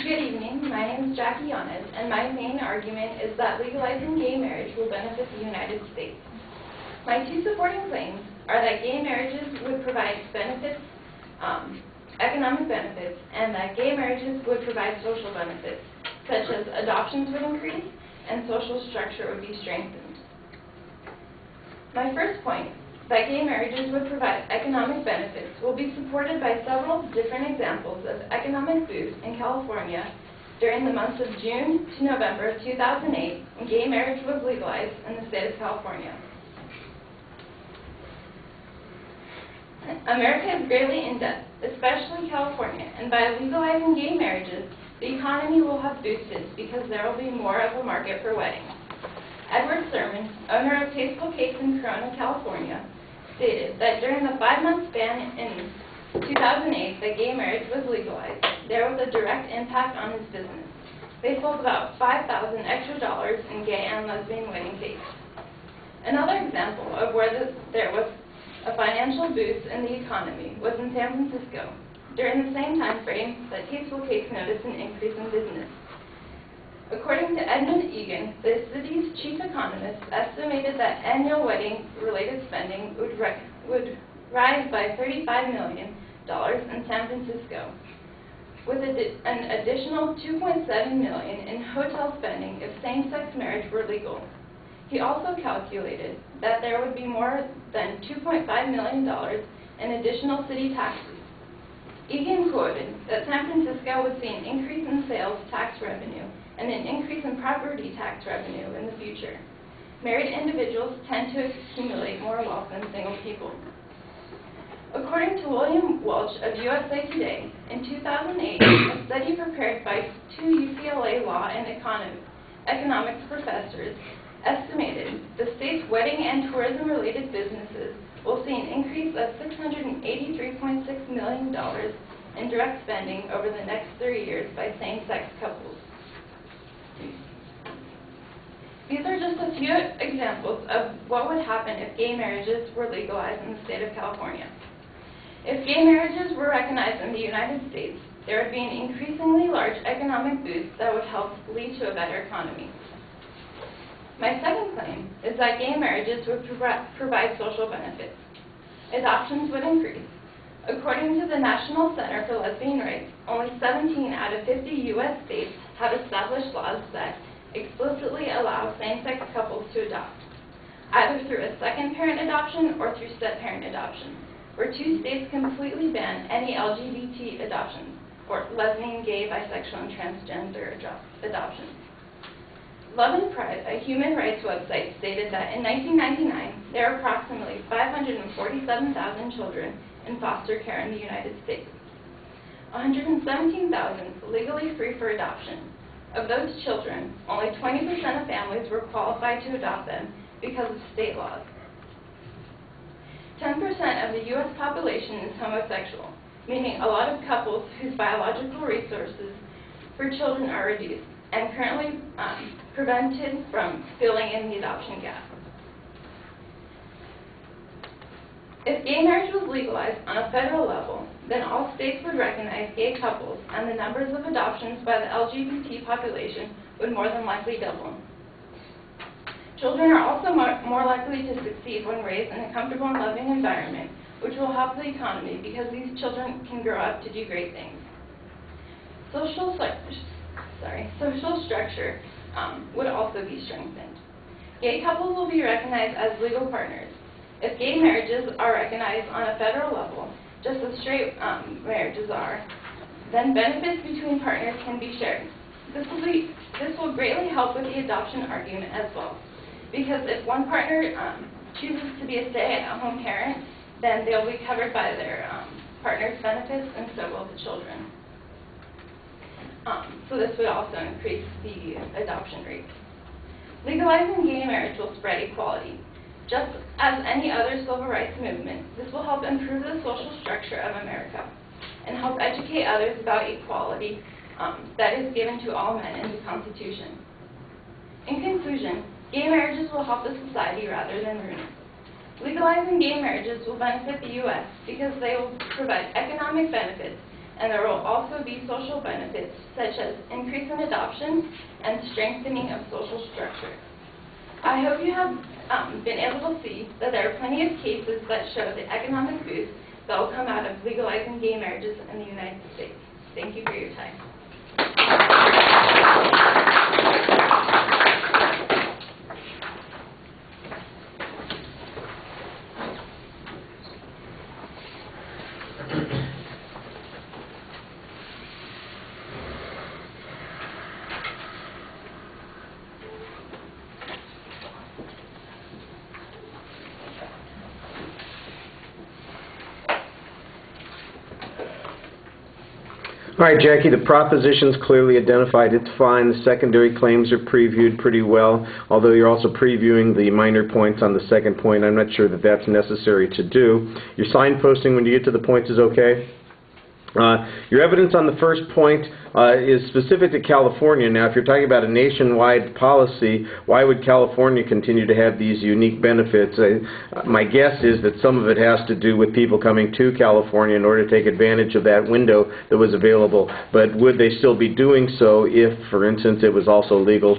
Good evening. My name is Jackie Yanez, and my main argument is that legalizing gay marriage will benefit the United States. My two supporting claims are that gay marriages would provide benefits, economic benefits, and that gay marriages would provide social benefits, such as adoptions would increase and social structure would be strengthened. My first point, that gay marriages would provide economic benefits, will be supported by several different examples of economic boost in California during the months of June to November 2008 when gay marriage was legalized in the state of California. America is greatly in debt, especially California, and by legalizing gay marriages, the economy will have boosted because there will be more of a market for weddings. Edward Sermon, owner of Tasteful Cakes in Corona, California, stated that during the 5-month span in 2008 that gay marriage was legalized, there was a direct impact on his business. They sold about $5,000 extra in gay and lesbian wedding cakes. Another example of where there was a financial boost in the economy was in San Francisco. During the same time frame that Tasteful Cakes noticed an increase in business. According to Edmund Egan, the city's chief economist estimated that annual wedding-related spending would rise by $35 million in San Francisco, with an additional $2.7 million in hotel spending if same-sex marriage were legal. He also calculated that there would be more than $2.5 million in additional city taxes. Egan quoted that San Francisco would see an increase in sales tax revenue and an increase in property tax revenue in the future. Married individuals tend to accumulate more wealth than single people. According to William Welch of USA Today, in 2008, a study prepared by 2 UCLA law and economics professors estimated the state's wedding and tourism-related businesses will see an increase of $683.6 million in direct spending over the next 3 years by same-sex couples. These are just a few examples of what would happen if gay marriages were legalized in the state of California. If gay marriages were recognized in the United States, there would be an increasingly large economic boost that would help lead to a better economy. My second claim is that gay marriages would provide social benefits. Adoptions would increase. According to the National Center for Lesbian Rights, only 17 out of 50 U.S. states have established laws that explicitly allow same-sex couples to adopt, either through a second-parent adoption or through step-parent adoption, where 2 states completely ban any LGBT adoptions, or lesbian, gay, bisexual, and transgender adoptions. Love and Pride, a human rights website, stated that in 1999, there were approximately 547,000 children in foster care in the United States. 117,000 legally free for adoption. Of those children, only 20% of families were qualified to adopt them because of state laws. 10% of the U.S. population is homosexual, meaning a lot of couples whose biological resources for children are reduced and currently prevented from filling in the adoption gap. If gay marriage was legalized on a federal level, then all states would recognize gay couples, and the numbers of adoptions by the LGBT population would more than likely double. Children are also more likely to succeed when raised in a comfortable and loving environment, which will help the economy because these children can grow up to do great things. Social structure would also be strengthened. Gay couples will be recognized as legal partners. If gay marriages are recognized on a federal level, just as straight marriages are, then benefits between partners can be shared. This will greatly help with the adoption argument as well, because if one partner chooses to be a stay-at-home parent, then they'll be covered by their partner's benefits, and so will the children. So this would also increase the adoption rate. Legalizing gay marriage will spread equality. Just as any other civil rights movement, this will help improve the social structure of America and help educate others about equality that is given to all men in the Constitution. In conclusion, gay marriages will help the society rather than ruin it. Legalizing gay marriages will benefit the U.S. because they will provide economic benefits and there will also be social benefits such as increase in adoption and strengthening of social structure. I hope you have been able to see that there are plenty of cases that show the economic boost that will come out of legalizing gay marriages in the United States. Thank you for your time. All right, Jackie, the proposition's clearly identified. It's fine. The secondary claims are previewed pretty well, although you're also previewing the minor points on the second point. I'm not sure that that's necessary to do. Your signposting when you get to the points is okay. Your evidence on the first point is specific to California. Now, if you're talking about a nationwide policy, why would California continue to have these unique benefits? My guess is that some of it has to do with people coming to California in order to take advantage of that window that was available. But would they still be doing so if, for instance, it was also legal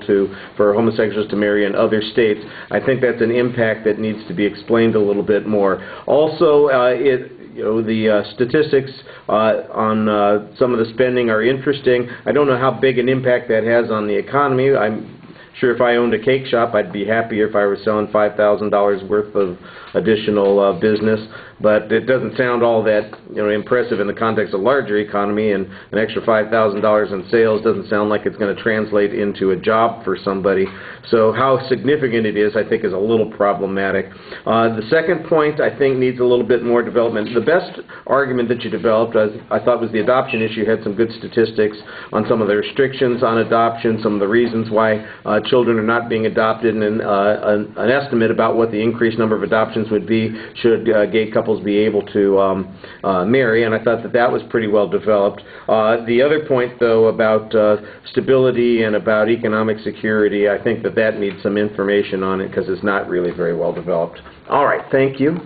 for homosexuals to marry in other states? I think that's an impact that needs to be explained a little bit more. Also, the statistics on some of the spending are interesting. I don't know how big an impact that has on the economy. I'm sure if I owned a cake shop, I'd be happier if I were selling $5,000 worth of additional business. But it doesn't sound all that impressive in the context of a larger economy, and an extra $5,000 in sales doesn't sound like it's going to translate into a job for somebody. So how significant it is, I think, is a little problematic. The second point, I think, needs a little bit more development. The best argument that you developed, I thought, was the adoption issue. You had some good statistics on some of the restrictions on adoption, some of the reasons why children are not being adopted, and an estimate about what the increased number of adoptions would be should gay couples be able to marry, and I thought that was pretty well developed. The other point, though, about stability and about economic security, I think that needs some information on it because it's not really very well developed. All right, thank you.